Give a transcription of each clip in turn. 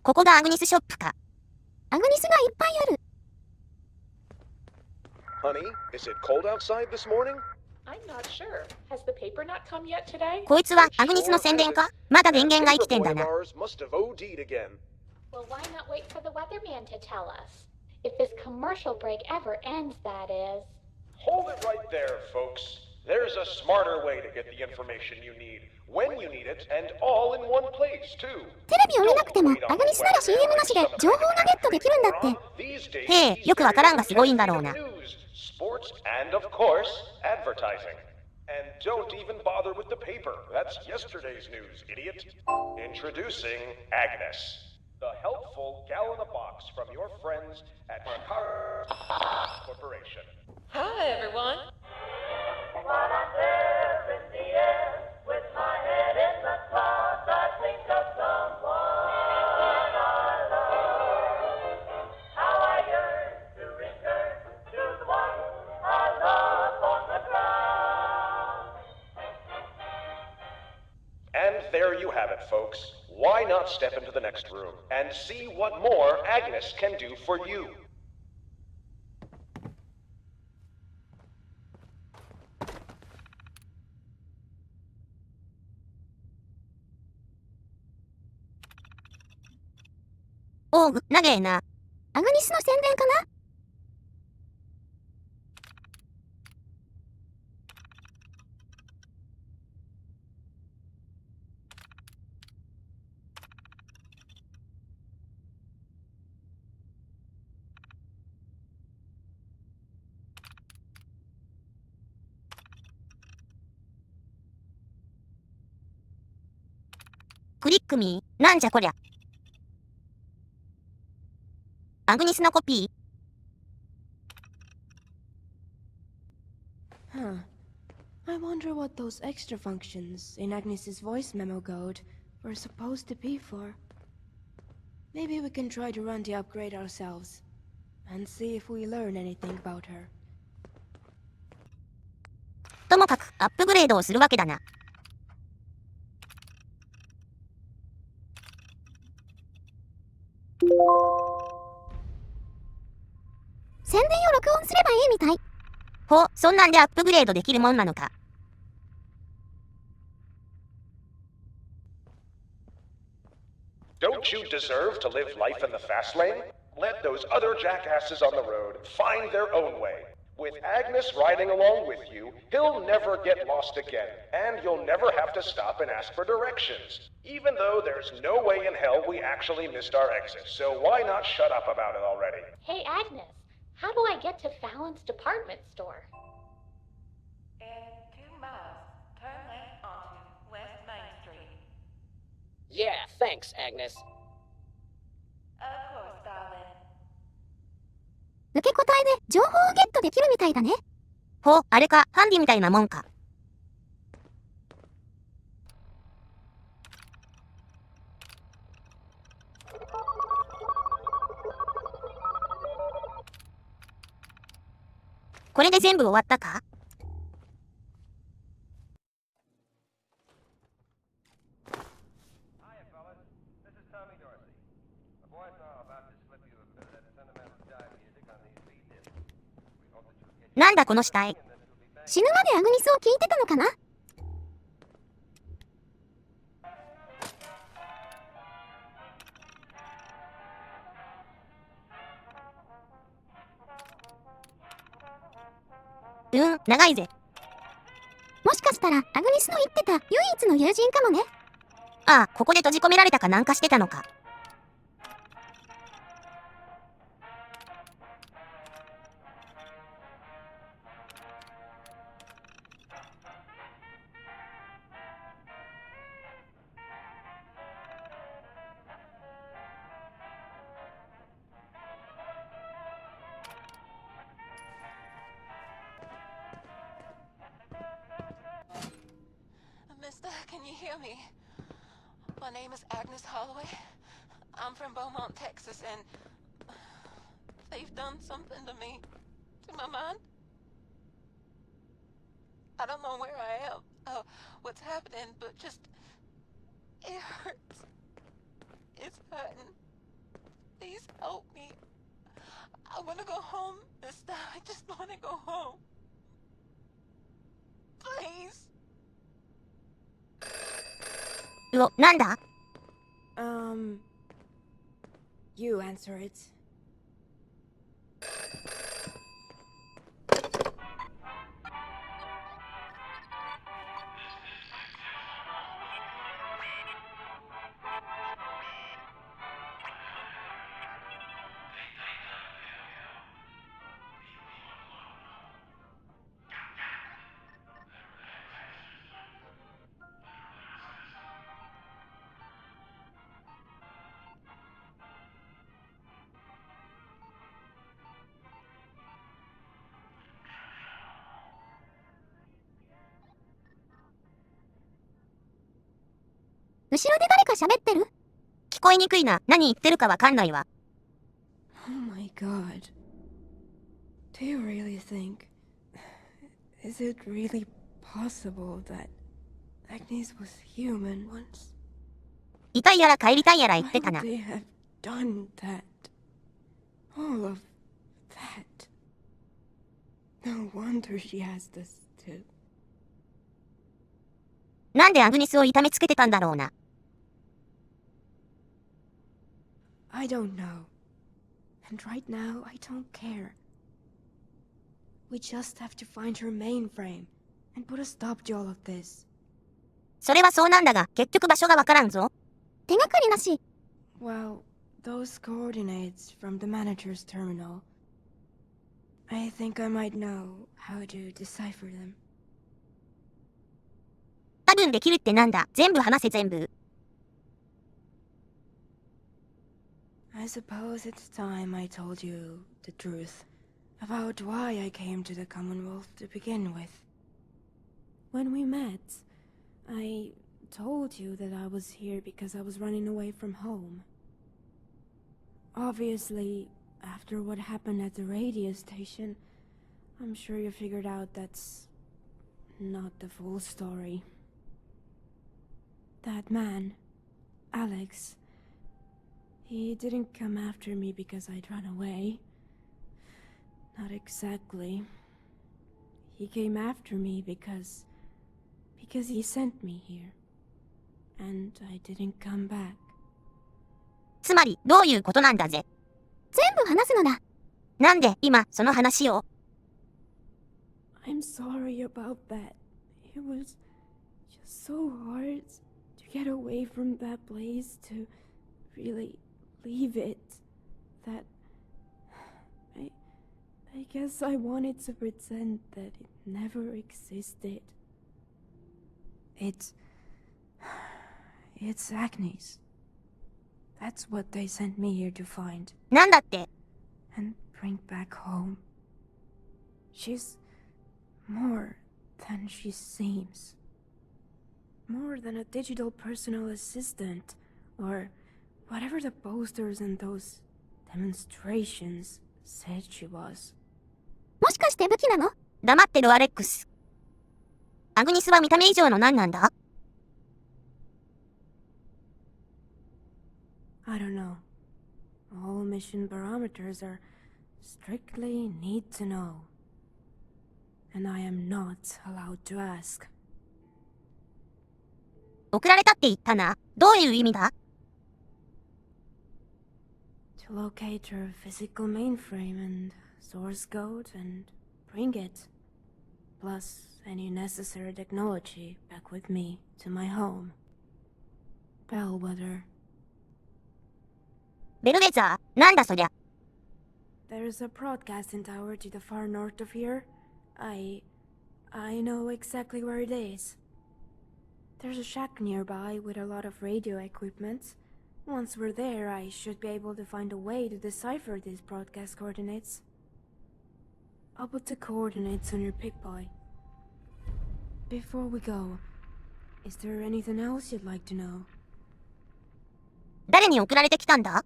ここがアグニスショップか。アグニスがいっぱいある。Honey, is it cold outside this morning? I'm not sure. Has the paper not come yet today? こいつはアグニスの宣伝か？まだ電源が生きてんだな。Must have OD'd again. Well, why not wait for the weatherman to tell us? If this commercial break ever ends, that is. Hold it right there, folks. There's a smarter way to get the information you need, when you need it, and all in one place, too. テレビを見なくてもアグニスなら CM なしで情報がゲットできるんだって。へえ、よくわからんがすごいんだろうな。Sports and, of course, advertising. And don't even bother with the paper. That's yesterday's news, idiot. Introducing A.G.N.I.S, the helpful gal in a box from your friends at Car Corporation. Hi, everyone. And there you have it, folks. Why not step into the next room and see what more A.G.N.I.S can do for you? おう、長えな。アグニスの宣伝かな？クリックミー、なんじゃこりゃ。アグニスのコピー。Huh. I wonder what those extra functions in Agnes's voice memo code were supposed to be for. Maybe we can try to run the upgrade ourselves and see if we learn anything about her. ともかくアップグレードをするわけだな。宣伝を録音すればいいみたい。ほう、そんなんでアップグレードできるもんなのか。Don't you deserve to live life in the fast lane? Let those other jackasses on the road find their own way. With A.G.N.I.S riding along with you, he'll never get lost again, and you'll never have to stop and ask for directions. Even though there's no way in hell we actually missed our exit, so why not shut up about it already? Hey, Agnes, how do I get to Fallon's department store? In 2 miles, turn left onto West Main Street. Yeah, thanks, Agnes. Of course, darling. 受け答えで情報をゲットできるみたいだね。ほう、あれか、ハンディみたいなもんか。これで全部終わったか？なんだこの死体。死ぬまでアグニスを聞いてたのかな？長いぜ。もしかしたらアグニスの言ってた唯一の友人かもね。ああ、ここで閉じ込められたかなんかしてたのか。Mister, can you hear me? My name is Agnes Holloway. I'm from Beaumont, Texas, and they've done something to me, to my mind. I don't know where I am, what's happening, but just, it hurts. It's hurting. help me. I wanna go home, mister. I just wanna go home. Please. うお、なんだ？ You answer it.後ろで誰か喋ってる？聞こえにくいな。何言ってるかわかんないわ。Oh my god. Do you really think... Is it really possible that Agnes was human once? いたいやら帰りたいやら言って Why た would な。 they have done that? All of that. No wonder she asked us to. なんでアグニスを痛めつけてたんだろうな。I don't know. And right now, I don't care. We just have to find her mainframe and put a stop to all of this. それはそうなんだが、結局場所がわからんぞ。手がかりなし。Well, those coordinates from the manager's terminal. I think I might know how to decipher them. 多分できるってなんだ。全部話せ全部。I suppose it's time I told you the truth about why I came to the Commonwealth to begin with. When we met, I told you that I was here because I was running away from home. Obviously, after what happened at the radio station, I'm sure you figured out that's not the full story. That man, Alex, he didn't come after me because I'd run away. Not exactly. He came after me because he sent me here. And I didn't come back. つまり、どういうことなんだぜ。全部話すのだ。なんで、今、その話を。I'm sorry about that. It was just so hard to get away from that place, to really leave it. That... I guess I wanted to pretend that it never existed. It's Agnes. That's what they sent me here to find. なんだって。 And bring back home. She's more than she seems. More than a digital personal assistant, or whatever the posters and those demonstrations said she was. もしかして武器なの？黙ってるアレックス。アグニスは見た目以上の何なんだ？ I don't know. All mission barometers are strictly need to know. And I am not allowed to ask. 送られたって言ったな。どういう意味だ？ To locate her physical mainframe and source code and bring it. Plus any necessary technology back with me to my home. Bellwether. ベルウェザー、なんだそりゃ。 There's a broadcasting tower to the far north of here. I know exactly where it is. There's a shack nearby with a lot of radio equipment. Once we're there, I should be able to find a way to decipher these broadcast coordinates. I'll put the coordinates on your pick-boy. Before we go, is there anything else you'd like to know? 誰に送られてきたんだ？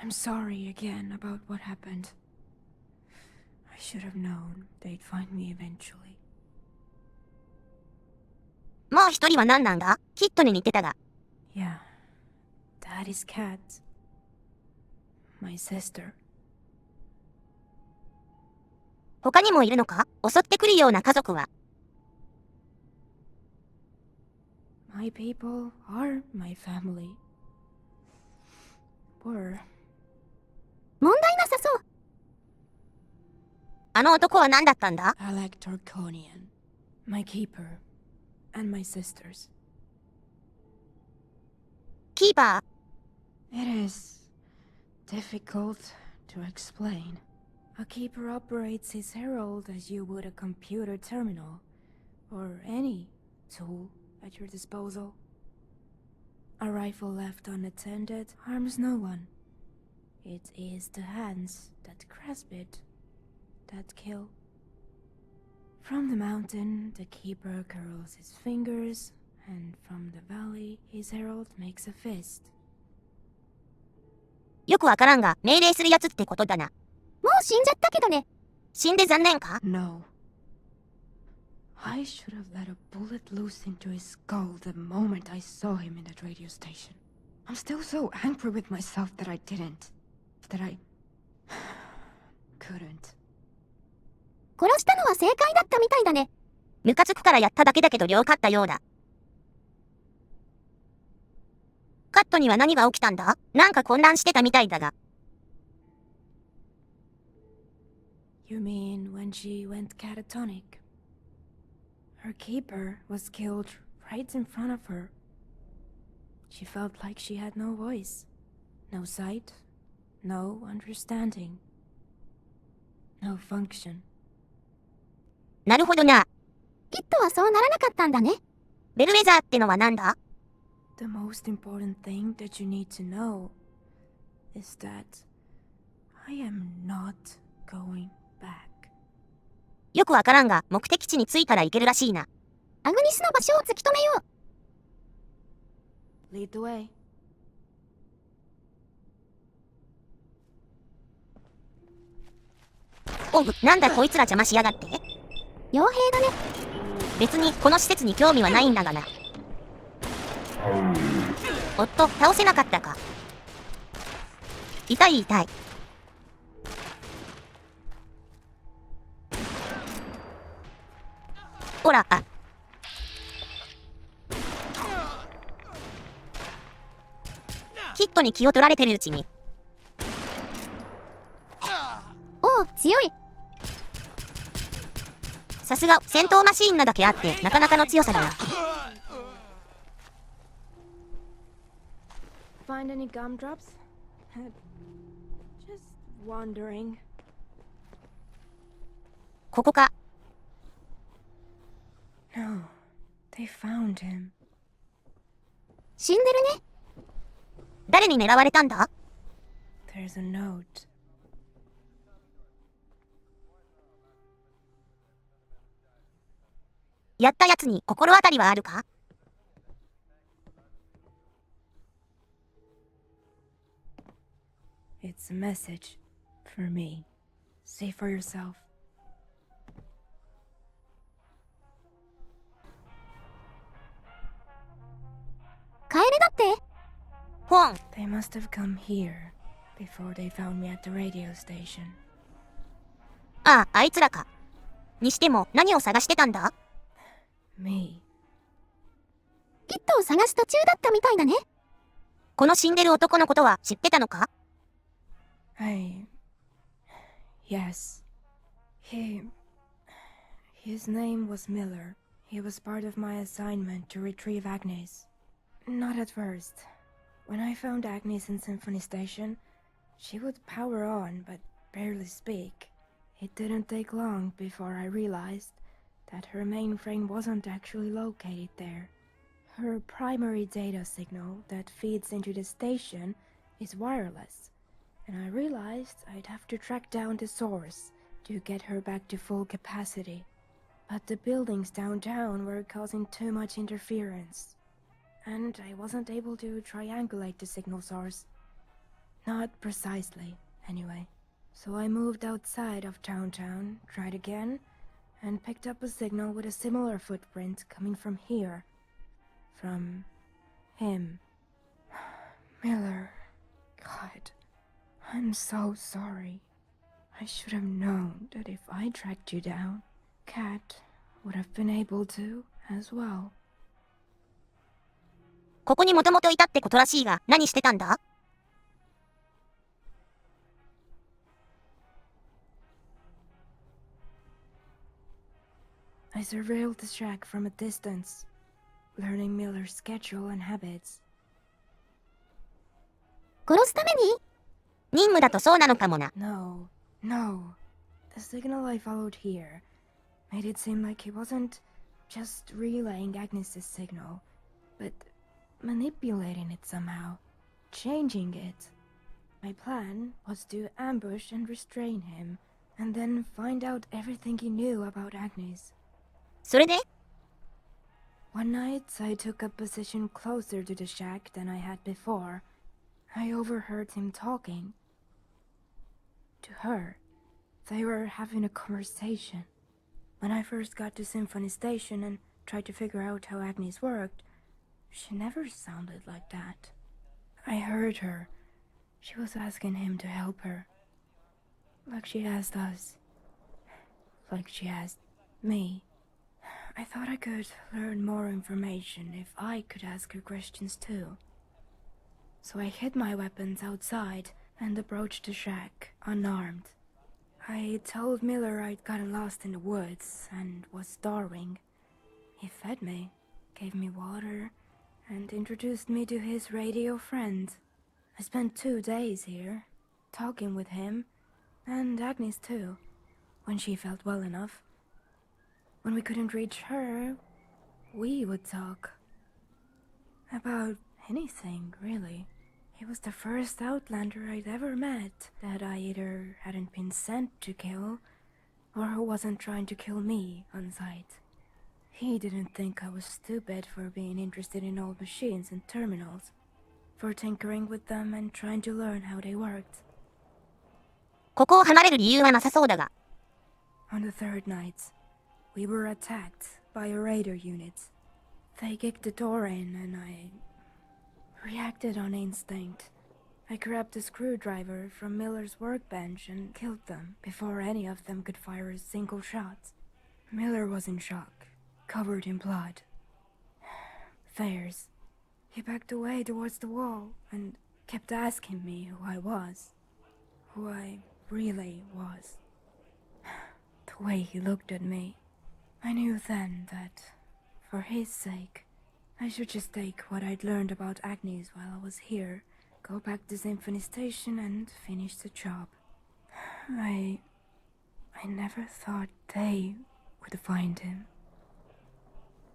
I'm sorry again about what happened. I should have known they'd find me eventually. もう一人は何なんだ？キッドに似てたが。 Yeah, that is Cat. my sister. 他にもいるのか？襲ってくるような家族は。My people are my family. Were. 問題なさそう。あの男は何だったんだ？ Alec Tarkonian, my keeper, and my sisters. キーパー。It is difficult to explain. A keeper operates his herald as you would a computer terminal, or any tool at your disposal. A rifle left unattended harms no one. It is the hands that grasp it that kill. From the mountain, the keeper curls his fingers, and from the valley, his herald makes a fist. よくわからんが、命令するやつってことだな。もう死んじゃったけどね。死んで残念か？ No. I should have let a bullet loose into his skull the moment I saw him in that radio station. I'm still so angry with myself that I didn't. That I couldn't. 殺したのは正解だったみたいだね。ムカつくからやっただけだけど両勝ったようだ。カットには何が起きたんだ？なんか混乱してたみたいだが。You mean when she went catatonic? Her keeper was killed right in front of her. She felt like she had no voice, no sight, no understanding, no function. なるほどな。キッドはそうならなかったんだね。ベルウェザーってのはなんだ？ The most important thing that you need to know is that I am not going back. よくわからんが、目的地に着いたら行けるらしいな。アグニスの場所を突き止めよう。 Lead the way. おう、なんだこいつら邪魔しやがって。傭兵だね。別にこの施設に興味はないんだがな。おっと、倒せなかったか。痛い痛い。ほら、あ。キッドに気を取られてるうちに。おお、強い。さすが戦闘マシーンなだけあってなかなかの強さだな。Find any gumdrops? Just wondering. ここか。No, they found him. 死んでるね。誰に狙われたんだ？ There's a note. やったやつに心当たりはあるか？ It's a message for me. See for yourself. カエルだって。ポン。 They must have come here before they found me at the radio station. ああ、あいつらか。にしても何を探してたんだ？ Me. キッドを探す途中だったみたいだね。この死んでる男のことは知ってたのか？ Yes. His name was Miller. He was part of my assignment to retrieve A.G.N.I.S. Not at first. When I found A.G.N.I.S in Symphony Station, she would power on but barely speak. It didn't take long before I realized that her mainframe wasn't actually located there. Her primary data signal that feeds into the station is wireless, and I realized I'd have to track down the source to get her back to full capacity. But the buildings downtown were causing too much interference, and I wasn't able to triangulate the signal source. Not precisely, anyway. So I moved outside of downtown, tried again, and picked up a signal with a similar footprint coming from here. From him. Miller. God. I'm so sorry. I should have known that if I tracked you down, Cat would have been able to as well. ここにもともといたってことらしいが、何してたんだ？ I surveilled the shack from a distance, learning Miller's schedule and habits. 殺すために？任務だとそうなのかもな。No. The signal I followed here made it seem like he wasn't just relaying Agnes's signal, but manipulating it somehow, changing it. My plan was to ambush and restrain him, and then find out everything he knew about Agnes. それで？ One night, I took a position closer to the shack than I had before. I overheard him talking. To her. They were having a conversation. When I first got to Symphony Station and tried to figure out how Agnes worked, she never sounded like that. I heard her. She was asking him to help her. Like she asked us. Like she asked me. I thought I could learn more information if I could ask her questions too. So I hid my weapons outside and approached the shack, unarmed. I told Miller I'd gotten lost in the woods and was starving. He fed me, gave me water, and introduced me to his radio friend. I spent 2 days here, talking with him, and Agnes too, when she felt well enough. When we couldn't reach her, we would talk. About anything, really. He was the first Outlander I'd ever met that I either hadn't been sent to kill, or who wasn't trying to kill me on sight. He didn't think I was stupid for being interested in old machines and terminals, for tinkering with them and trying to learn how they worked. ここを離れる理由はなさそうだが。 On the third night, we were attacked by a raider unit. They kicked the door in and I reacted on instinct. I grabbed a screwdriver from Miller's workbench and killed them before any of them could fire a single shot. Miller was in shock, covered in blood. Theirs. He backed away towards the wall and kept asking me who I was. Who I really was. The way he looked at me. I knew then that, for his sake, I should just take what I'd learned about Agnes while I was here, go back to Symphony Station and finish the job. I never thought they would find him.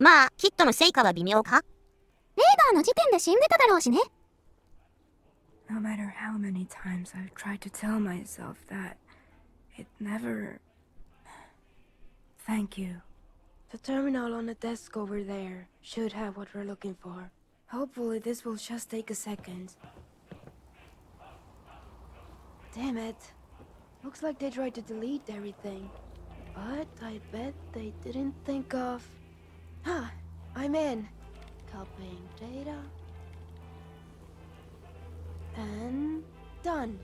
まあ、キッドの成果は微妙か？レーダーの時点で死んでただろうしね。No matter how many times I've tried to tell myself that, it never... Thank you. The terminal on the desk over there should have what we're looking for. Hopefully this will just take a second. Damn it. Looks like they tried to delete everything. But I bet they didn't think of... Ah, I'm in. Copying data. And done.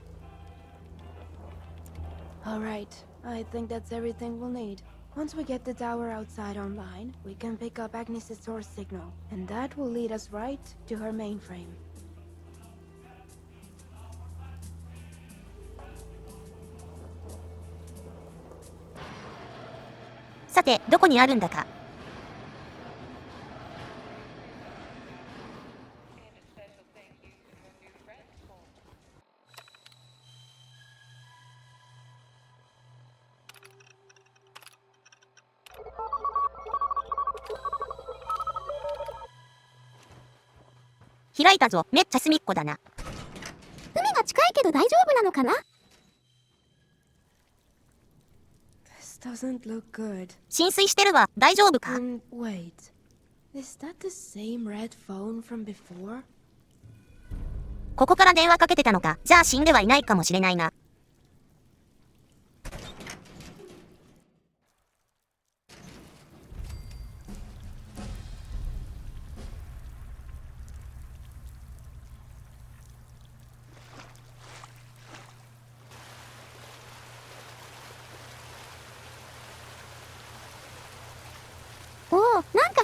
Alright, I think that's everything we'll need. Once we get the tower outside online, we can pick up Agnes' source signal, and that will lead us right to her mainframe. さて、どこにあるんだか。開いたぞ。めっちゃ隅っこだな。海が近いけど大丈夫なのかな？ This doesn't look good. 浸水してるわ。大丈夫か？ Wait. Is that the same red phone from before? ここから電話かけてたのか。じゃあ死んではいないかもしれないな。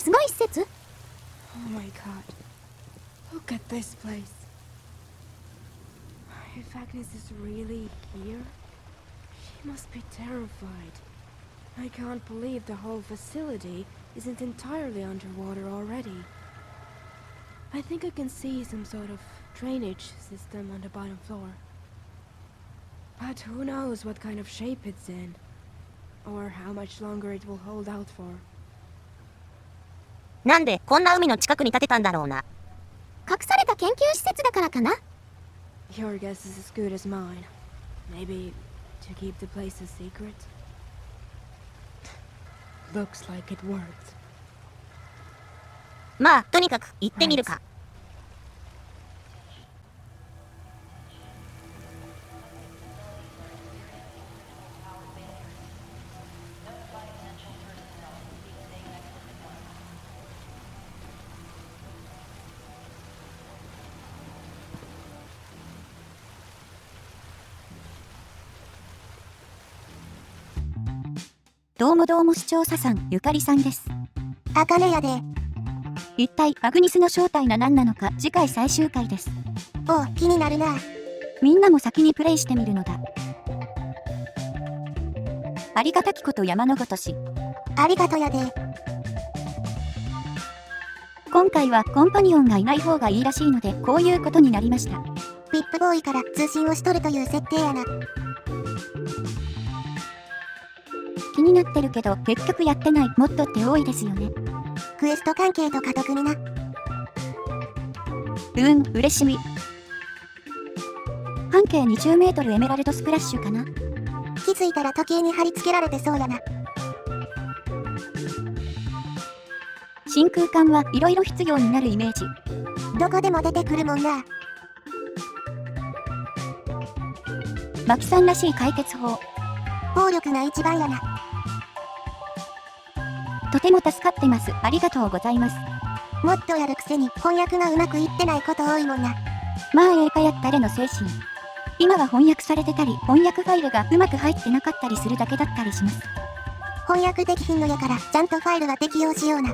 すごい施設？ Oh my god. Look at this place. If Agnes is really here, she must be terrified. I can't believe the whole facility isn't entirely underwater already. I think I can see some sort of drainage system on the bottom floor. But who knows what kind of shape it's in, or how much longer it will hold out for. なんでこんな海の近くに建てたんだろうな。隠された研究施設だからかな？ Your guess is as good as mine. Maybe to keep the place a secret? Looks like it worked. まあとにかく行ってみるか。どうも視聴者さん、ゆかりさんです。あかねやで。一体アグニスの正体が何なのか、次回最終回です。おう、気になるな。みんなも先にプレイしてみるのだ。ありがたきこと山のごとし。ありがとやで。今回はコンパニオンがいない方がいいらしいので、こういうことになりました。VIP ボーイから通信をしとるという設定やな。気になってるけど、結局やってないモッドって多いですよね。クエスト関係とか特にな。嬉しみ。半径20メートルエメラルドスプラッシュかな。気づいたら時計に貼り付けられてそうやな。真空管はいろいろ必要になるイメージ。どこでも出てくるもんな。マキさんらしい解決法。暴力が一番やな。とても助かってます。ありがとうございます。もっとやるくせに翻訳がうまくいってないこと多いもんな。まあ映画やったれの精神。今は翻訳されてたり、翻訳ファイルがうまく入ってなかったりするだけだったりします。翻訳できひんのやから、ちゃんとファイルは適用しような。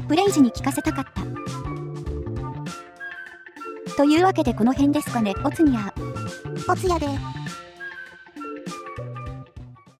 プレイ時に聞かせたかった。というわけでこの辺ですかね。おつにゃー。おつやで。